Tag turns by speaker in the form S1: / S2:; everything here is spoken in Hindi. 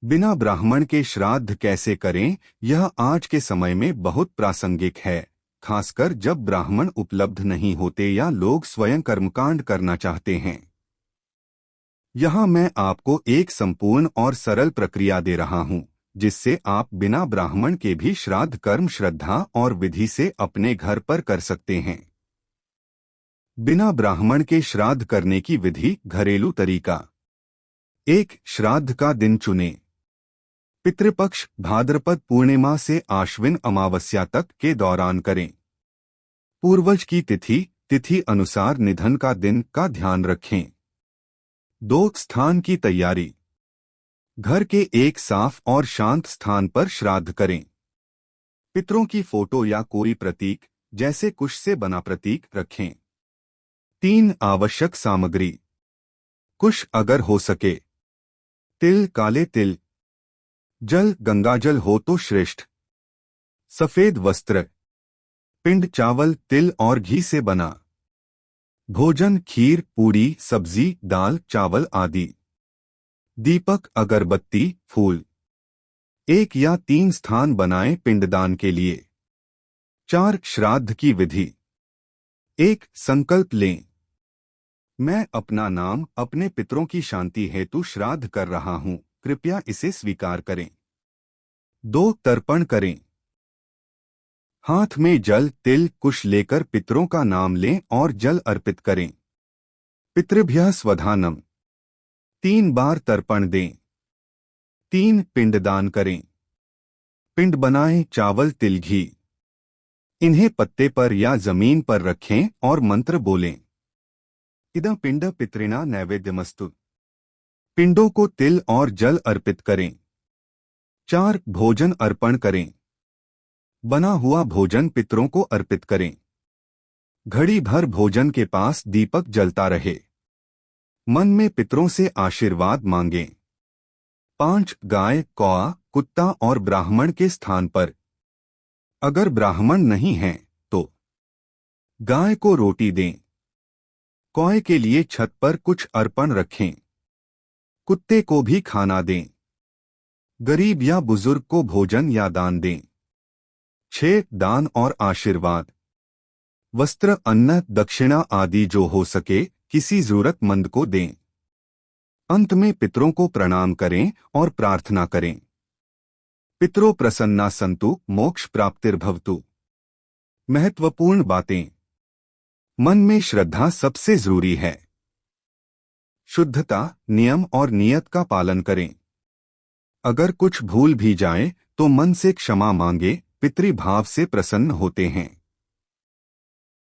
S1: बिना ब्राह्मण के श्राद्ध कैसे करें, यह आज के समय में बहुत प्रासंगिक है, खासकर जब ब्राह्मण उपलब्ध नहीं होते या लोग स्वयं कर्मकांड करना चाहते हैं। यहाँ मैं आपको एक संपूर्ण और सरल प्रक्रिया दे रहा हूँ, जिससे आप बिना ब्राह्मण के भी श्राद्ध कर्म श्रद्धा और विधि से अपने घर पर कर सकते हैं। बिना ब्राह्मण के श्राद्ध करने की विधि। घरेलू तरीका। 1. श्राद्ध का दिन चुनें। पितृपक्ष भाद्रपद पूर्णिमा से आश्विन अमावस्या तक के दौरान करें। पूर्वज की तिथि अनुसार निधन का दिन का ध्यान रखें। 2. स्थान की तैयारी। घर के एक साफ और शांत स्थान पर श्राद्ध करें। पितरों की फोटो या कोई प्रतीक, जैसे कुश से बना प्रतीक, रखें। 3. आवश्यक सामग्री। कुश अगर हो सके, तिल काले तिल, जल गंगाजल हो तो श्रेष्ठ, सफेद वस्त्र, पिंड चावल तिल और घी से बना, भोजन खीर पूरी सब्जी दाल चावल आदि, दीपक अगरबत्ती फूल। 1 या 3 स्थान बनाएं पिंडदान के लिए। 4. श्राद्ध की विधि। 1. संकल्प लें। मैं अपना नाम अपने पितरों की शांति हेतु श्राद्ध कर रहा हूं, कृपया इसे स्वीकार करें। 2. तर्पण करें। हाथ में जल तिल कुश लेकर पितरों का नाम लें और जल अर्पित करें। पितृभ्यः स्वधानम। 3 बार तर्पण दें। 3. पिंडदान करें। पिंड बनाएं चावल तिल घी। इन्हें पत्ते पर या जमीन पर रखें और मंत्र बोलें। इदं पिंड पितृणा नैवेद्यमस्तु। पिंडों को तिल और जल अर्पित करें। 4. भोजन अर्पण करें। बना हुआ भोजन पितरों को अर्पित करें। घड़ी भर भोजन के पास दीपक जलता रहे। मन में पितरों से आशीर्वाद मांगें। 5. गाय कौआ कुत्ता और ब्राह्मण के स्थान पर। अगर ब्राह्मण नहीं हैं तो गाय को रोटी दें। कौए के लिए छत पर कुछ अर्पण रखें। कुत्ते को भी खाना दें। गरीब या बुजुर्ग को भोजन या दान दें। 6. दान और आशीर्वाद। वस्त्र अन्न दक्षिणा आदि जो हो सके किसी जरूरतमंद को दें। अंत में पितरों को प्रणाम करें और प्रार्थना करें। पितरो प्रसन्ना संतु मोक्ष प्राप्तिर्भवतु। महत्वपूर्ण बातें। मन में श्रद्धा सबसे जरूरी है। शुद्धता नियम और नियत का पालन करें। अगर कुछ भूल भी जाए तो मन से क्षमा मांगे, पितृभाव से प्रसन्न होते हैं।